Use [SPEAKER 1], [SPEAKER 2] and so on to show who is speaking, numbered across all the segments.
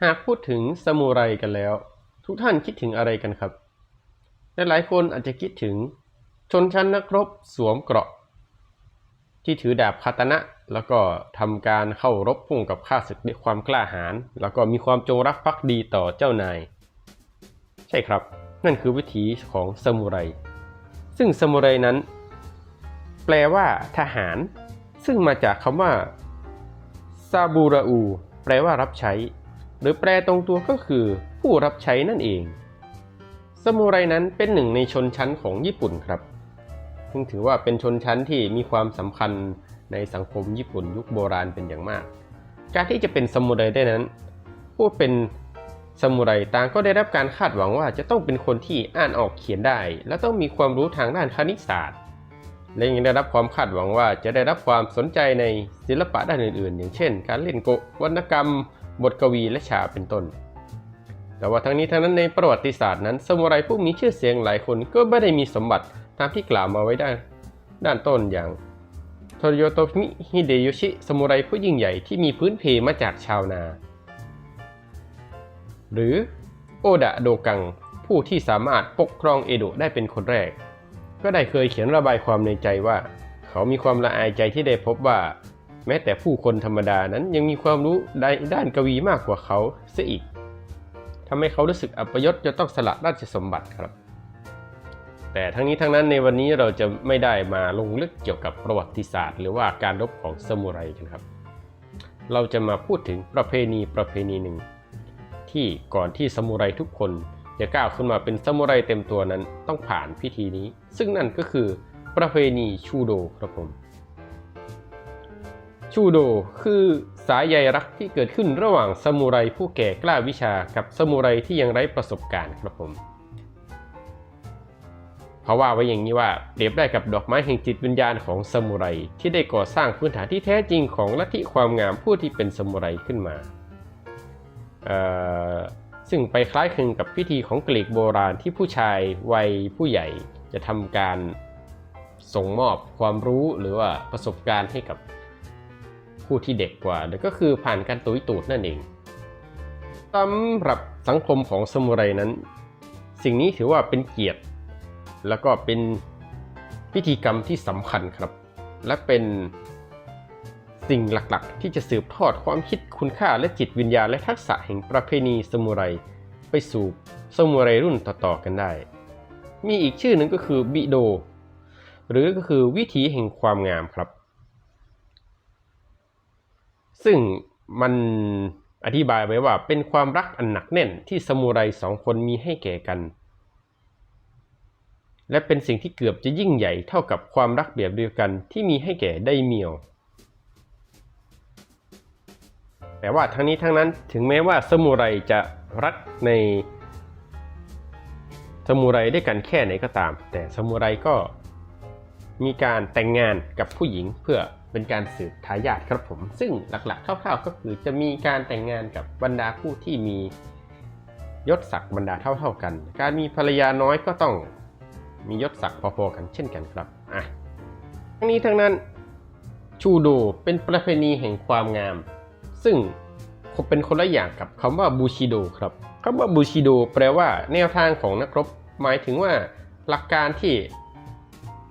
[SPEAKER 1] หากพูดถึงซามูไรกันแล้วทุกท่านคิดถึงอะไรกันครับหลายคนอาจจะคิดถึงชนชั้นนักรบสวมเกราะที่ถือดาบคาตานะแล้วก็ทำการเข้ารบพุ่งกับข้าศึกด้วยความกล้าหาญแล้วก็มีความจงรักภักดีต่อเจ้านายใช่ครับนั่นคือวิถีของซามูไรซึ่งซามูไรนั้นแปลว่าทหารซึ่งมาจากคำว่าซาบูราอูแปลว่ารับใช้หรือแปลตรงตัวก็คือผู้รับใช้นั่นเองซามูไรนั้นเป็นหนึ่งในชนชั้นของญี่ปุ่นครับซึ่งถือว่าเป็นชนชั้นที่มีความสำคัญในสังคมญี่ปุ่นยุคโบราณเป็นอย่างมากการที่จะเป็นซามูไรได้นั้นผู้เป็นซามูไรต่างก็ได้รับการคาดหวังว่าจะต้องเป็นคนที่อ่านออกเขียนได้และต้องมีความรู้ทางด้านคณิตศาสตร์และยังได้รับความคาดหวังว่าจะได้รับความสนใจในศิลปะด้านอื่นๆอย่างเช่นการเล่นโกะวรรณกรรมบทกวีและฉากเป็นต้นแต่ว่าทั้งนี้ทั้งนั้นในประวัติศาสตร์นั้นซามูไรผู้มีชื่อเสียงหลายคนก็ไม่ได้มีสมบัติตามที่กล่าวมาไว้ด้านต้นอย่างโทโยโตมิฮิเดโยชิซามูไรผู้ยิ่งใหญ่ที่มีพื้นเพมาจากชาวนาหรือโอดะโดกังผู้ที่สามารถปกครองเอโดะได้เป็นคนแรกก็ได้เคยเขียนระบายความในใจว่าเขามีความละอายใจที่ได้พบว่าแม้แต่ผู้คนธรรมดานั้นยังมีความรู้ด้านกวีมากกว่าเขาเสียอีกทำให้เขารู้สึกอัปยศจนต้องสละราชสมบัติครับแต่ทั้งนี้ทั้งนั้นในวันนี้เราจะไม่ได้มาลงลึกเกี่ยวกับประวัติศาสตร์หรือว่าการรบของซามูไรกันครับเราจะมาพูดถึงประเพณีหนึ่งที่ก่อนที่ซามูไรทุกคนจะก้าวขึ้นมาเป็นซามูไรเต็มตัวนั้นต้องผ่านพิธีนี้ซึ่งนั่นก็คือประเพณีชูโดครับผมชูโดคือสายใยรักที่เกิดขึ้นระหว่างซามูไรผู้แก่กล้าวิชากับซามูไรที่ยังไร้ประสบการณ์ครับผมเขาว่าไว้อย่างนี้ว่าเปรียบได้กับดอกไม้แห่งจิตวิญญาณของซามูไรที่ได้ก่อสร้างพื้นฐานที่แท้จริงของลัทธิความงามผู้ที่เป็นซามูไรขึ้นมาซึ่งไปคล้ายคลึงกับพิธีของกรีกโบราณที่ผู้ชายวัยผู้ใหญ่จะทำการส่งมอบความรู้หรือว่าประสบการณ์ให้กับผู้ที่เด็กกว่าหรือก็คือผ่านการตุยตูดนั่นเองสำหรับสังคมของซามูไรนั้นสิ่งนี้ถือว่าเป็นเกียรติแล้วก็เป็นพิธีกรรมที่สำคัญครับและเป็นสิ่งหลักๆที่จะสืบทอดความคิดคุณค่าและจิตวิญญาณและทักษะแห่งประเพณีซามูไรไปสู่ซามูไรรุ่นต่อๆกันได้มีอีกชื่อหนึ่งก็คือบิโดหรือก็คือวิถีแห่งความงามครับซึ่งมันอธิบายไว้ว่าเป็นความรักอันหนักแน่นที่ซามูไรสองคนมีให้แก่กันและเป็นสิ่งที่เกือบจะยิ่งใหญ่เท่ากับความรักแบบเดียวกันที่มีให้แก่ไดเมียวแต่ว่าทั้งนี้ทั้งนั้นถึงแม้ว่าซามูไรจะรักในซามูไรด้วยกันแค่ไหนก็ตามแต่ซามูไรก็มีการแต่งงานกับผู้หญิงเพื่อเป็นการสืบทายาทครับผมซึ่งหลักๆคร่าวๆก็คือจะมีการแต่งงานกับบรรดาผู้ที่มียศศักดิ์บรรดาเท่าๆกันการมีภรรยาน้อยก็ต้องมียศศักดิ์พอๆกันเช่นกันครับทั้งนี้ทั้งนั้นชูโดเป็นประเพณีแห่งความงามซึ่งเป็นคนละอย่างกับคำว่าบูชิโดครับคำว่าบูชิโดแปลว่าแนวทางของนักรบหมายถึงว่าหลักการที่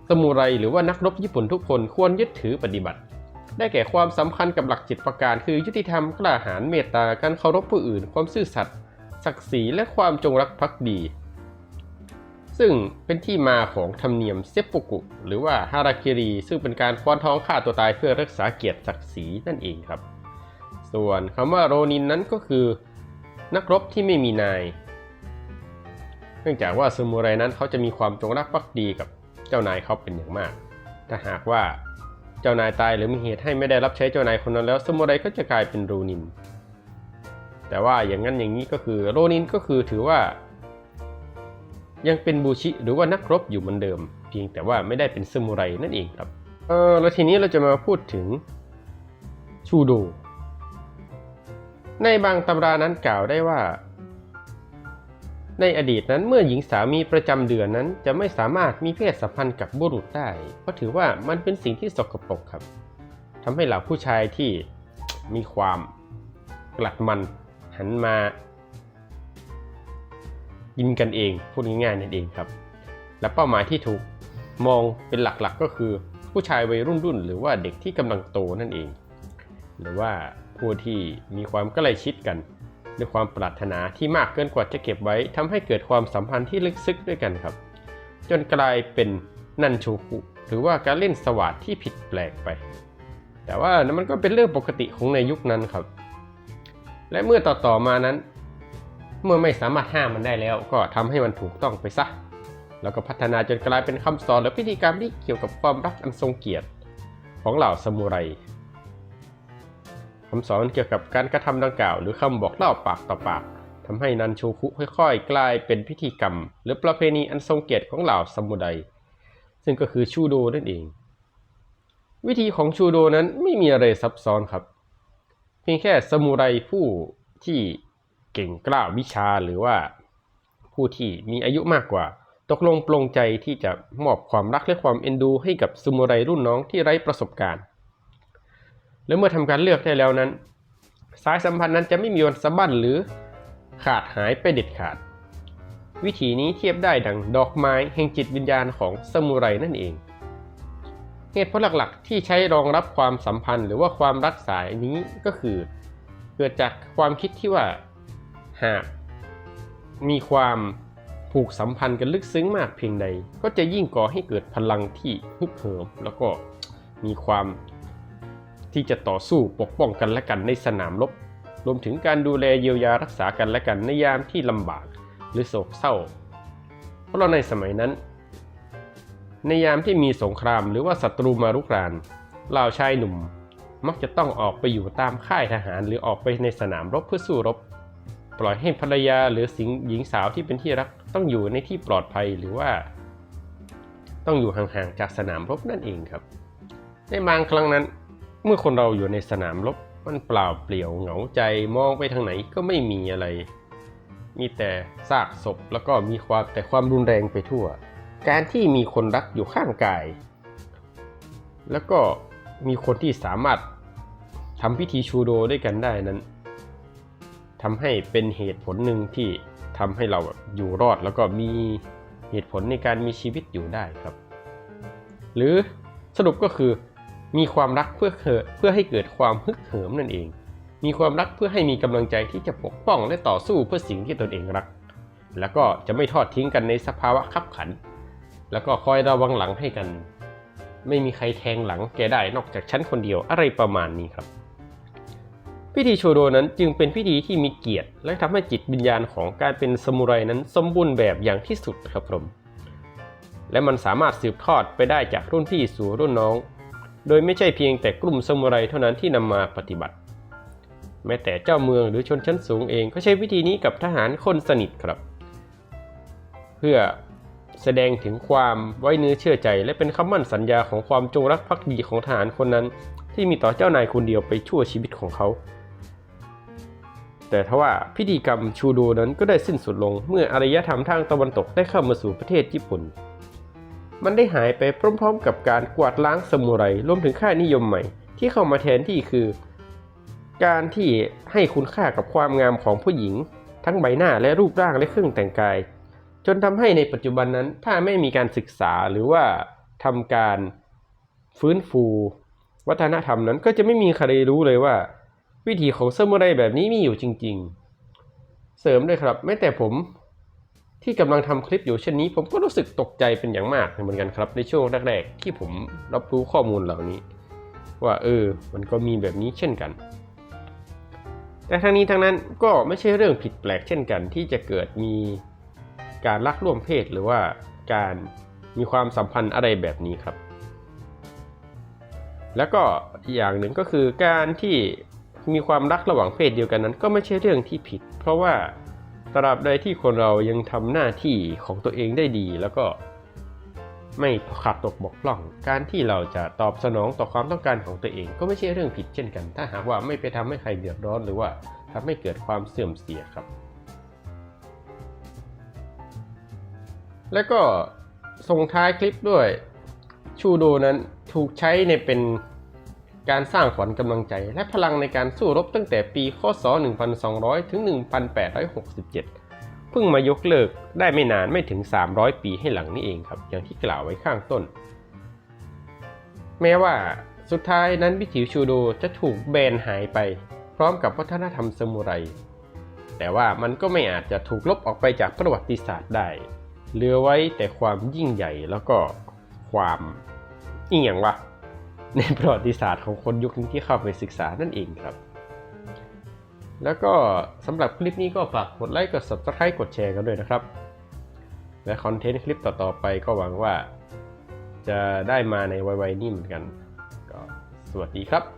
[SPEAKER 1] ซามูไรหรือว่านักรบญี่ปุ่นทุกคนควรยึดถือปฏิบัติได้แก่ความสำคัญกับหลัก7ประการคือยุติธรรมกล้าหาญเมตตาการเคารพผู้อื่นความซื่อสัตย์ศักดิ์ศรีและความจงรักภักดีซึ่งเป็นที่มาของธรรมเนียมเซปปุกุหรือว่าฮาราคิริซึ่งเป็นการคว้านท้องฆ่าตัวตายเพื่อรักษาเกียรติศักดิ์ศรีนั่นเองครับส่วนคำว่าโรนินนั้นก็คือนักรบที่ไม่มีนายเนื่องจากว่าซามูไรนั้นเขาจะมีความจงรักภักดีกับเจ้านายเขาเป็นอย่างมากถ้าหากว่าเจ้านายตายหรือมีเหตุให้ไม่ได้รับใช้เจ้านายคนนั้นแล้วซามูไรก็จะกลายเป็นโรนินแต่ว่าอย่างนั้นอย่างนี้ก็คือโรนินก็คือถือว่ายังเป็นบูชิหรือว่านักรบอยู่เหมือนเดิมเพียงแต่ว่าไม่ได้เป็นซามูไรนั่นเองครับแล้วทีนี้เราจะมาพูดถึงชูโดในบางตำรานั้นกล่าวได้ว่าในอดีตนั้นเมื่อหญิงสาวมีประจำเดือนนั้นจะไม่สามารถมีเพศสัมพันธ์กับบุรุษได้เพราะถือว่ามันเป็นสิ่งที่สกปรกครับทำให้เหล่าผู้ชายที่มีความกลัดมัน หันมากินกันเองพูดง่ายๆนั่นเองครับและเป้าหมายที่ถูกมองเป็นหลักๆก็คือผู้ชายวัยรุ่นหรือว่าเด็กที่กำลังโตนั่นเองหรือว่าผู้ที่มีความใกล้ชิดกันด้วยความปรารถนาที่มากเกินกว่าจะเก็บไว้ทำให้เกิดความสัมพันธ์ที่ลึกซึ้งด้วยกันครับจนกลายเป็นนันโชคุหรือว่าการเล่นสวาทที่ผิดแปลกไปแต่ว่ามันก็เป็นเรื่องปกติของในยุคนั้นครับและเมื่อต่อมานั้นเมื่อไม่สามารถห้ามมันได้แล้วก็ทำให้มันถูกต้องไปซะแล้วก็พัฒนาจนกลายเป็นคำสอนและพิธีกรรมที่เกี่ยวกับความรักอันทรงเกียรติของเหล่าซามูไรคำสอนเกี่ยวกับการกระทำดังกล่าวหรือคำบอกเล่าปากต่อปากทำให้นันโชคุค่อยๆกลายเป็นพิธีกรรมหรือประเพณีอันทรงเกียรติของเหล่าซามูไรซึ่งก็คือชูโดนั่นเองวิธีของชูโดนั้นไม่มีอะไรซับซ้อนครับเพียงแค่ซามูไรผู้ที่เก่งกล้าวิชาหรือว่าผู้ที่มีอายุมากกว่าตกลงปลงใจที่จะมอบความรักและความเอ็นดูให้กับซามูไรรุ่นน้องที่ไร้ประสบการณ์และเมื่อทำการเลือกได้แล้วนั้นสายสัมพันธ์นั้นจะไม่มีวันสะบั้นหรือขาดหายไปเด็ดขาดวิธีนี้เทียบได้ดังดอกไม้แห่งจิตวิญญาณของซามูไรนั่นเองเหตุผลหลักๆที่ใช้รองรับความสัมพันธ์หรือว่าความรักสายนี้ก็คือเกิดจากความคิดที่ว่าหากมีความผูกสัมพันธ์กันลึกซึ้งมากเพียงใดก็จะยิ่งก่อให้เกิดพลังที่ฮึกเหิมแล้วก็มีความที่จะต่อสู้ปกป้องกันและกันในสนามรบรวมถึงการดูแลเยียวยารักษากันและกันในยามที่ลำบากหรือโศกเศร้าเพราะในสมัยนั้นในยามที่มีสงครามหรือว่าศัตรูมารุกรานเหล่าชายหนุ่มมักจะต้องออกไปอยู่ตามค่ายทหารหรือออกไปในสนามรบเพื่อสู้รบปล่อยให้ภรรยาหรือหญิงสาวที่เป็นที่รักต้องอยู่ในที่ปลอดภัยหรือว่าต้องอยู่ห่างๆจากสนามรบนั่นเองครับในบางครั้งนั้นเมื่อคนเราอยู่ในสนามรบมันเปล่าเปลี่ยวเหงาใจมองไปทางไหนก็ไม่มีอะไรมีแต่ซากศพแล้วก็มีความรุนแรงไปทั่วการที่มีคนรักอยู่ข้างกายแล้วก็มีคนที่สามารถทำพิธีชูโดด้วยกันได้นั้นทำให้เป็นเหตุผลหนึ่งที่ทำให้เราอยู่รอดแล้วก็มีเหตุผลในการมีชีวิตอยู่ได้ครับหรือสรุปก็คือมีความรักเพื่อให้เกิดความฮึกเหิมนั่นเองมีความรักเพื่อให้มีกำลังใจที่จะปกป้องและต่อสู้เพื่อสิ่งที่ตนเองรักแล้วก็จะไม่ทอดทิ้งกันในสภาวะคับขันแล้วก็คอยระวังหลังให้กันไม่มีใครแทงหลังแกได้นอกจากฉันคนเดียวอะไรประมาณนี้ครับพิธีโชโดนั้นจึงเป็นพิธีที่มีเกียรติและทำให้จิตวิญญาณของการเป็นซามูไรนั้นสมบูรณ์แบบอย่างที่สุดครับผมและมันสามารถสืบทอดไปได้จากรุ่นพี่สู่รุ่นน้องโดยไม่ใช่เพียงแต่กลุ่มซามูไรเท่านั้นที่นำมาปฏิบัติแม้แต่เจ้าเมืองหรือชนชั้นสูงเองก็ใช้วิธีนี้กับทหารคนสนิทครับเพื่อแสดงถึงความไว้เนื้อเชื่อใจและเป็นคำมั่นสัญญาของความจงรักภักดีของทหารคนนั้นที่มีต่อเจ้านายคนเดียวไปชั่วชีวิตของเขาแต่ทว่าพิธีกรรมชูโดนั้นก็ได้สิ้นสุดลงเมื่ออารยธรรมทางตะวันตกได้เข้ามาสู่ประเทศญี่ปุ่นมันได้หายไปพร้อมๆกับการกวาดล้างซามูไรรวมถึงค่านิยมใหม่ที่เข้ามาแทนที่คือการที่ให้คุณค่ากับความงามของผู้หญิงทั้งใบหน้าและรูปร่างและเครื่องแต่งกายจนทำให้ในปัจจุบันนั้นถ้าไม่มีการศึกษาหรือว่าทำการฟื้นฟูวัฒนธรรมนั้นก็จะไม่มีใครรู้เลยว่าวิถีของซามูไรแบบนี้มีอยู่จริงๆเสริมด้วยครับแม้แต่ผมที่กำลังทำคลิปอยู่เช่นนี้ผมก็รู้สึกตกใจเป็นอย่างมากเหมือนกันครับในช่วงแรกๆที่ผมรับรู้ข้อมูลเหล่านี้ว่ามันก็มีแบบนี้เช่นกันแต่ทั้งนี้ทั้งนั้นก็ไม่ใช่เรื่องผิดแปลกเช่นกันที่จะเกิดมีการรักร่วมเพศหรือว่าการมีความสัมพันธ์อะไรแบบนี้ครับแล้วก็อีกอย่างหนึ่งก็คือการที่มีความรักระหว่างเพศเดียวกันนั้นก็ไม่ใช่เรื่องที่ผิดเพราะว่าตราบใดที่คนเรายังทำหน้าที่ของตัวเองได้ดีแล้วก็ไม่ขาดตกบกพร่องการที่เราจะตอบสนองต่อความต้องการของตัวเองก็ไม่ใช่เรื่องผิดเช่นกันถ้าหากว่าไม่ไปทำให้ใครเดือดร้อนหรือว่าทำให้เกิดความเสื่อมเสียครับแล้วก็ส่งท้ายคลิปด้วยชูโดนั้นถูกใช้ในเป็น การสร้างขวัญกำลังใจและพลังในการสู้รบตั้งแต่ปีค.ศ. 1200 ถึง 1867 เพิ่งมายกเลิกได้ไม่นานไม่ถึง 300 ปีให้หลังนี้เองครับอย่างที่กล่าวไว้ข้างต้นแม้ว่าสุดท้ายนั้นวิถีชูโดจะถูกแบนหายไปพร้อมกับวัฒนธรรมซามูไรแต่ว่ามันก็ไม่อาจจะถูกลบออกไปจากประวัติศาสตร์ได้เหลือไว้แต่ความยิ่งใหญ่แล้วก็ความอย่างวะในประวัติศาสตร์ของคนยุคนี้ที่เข้าไปศึกษานั่นเองครับแล้วก็สำหรับคลิปนี้ก็ฝากกดไลค์กด Subscribe กดแชร์กันด้วยนะครับและคอนเทนต์คลิปต่อๆไปก็หวังว่าจะได้มาในไวๆนี้เหมือนกันก็สวัสดีครับ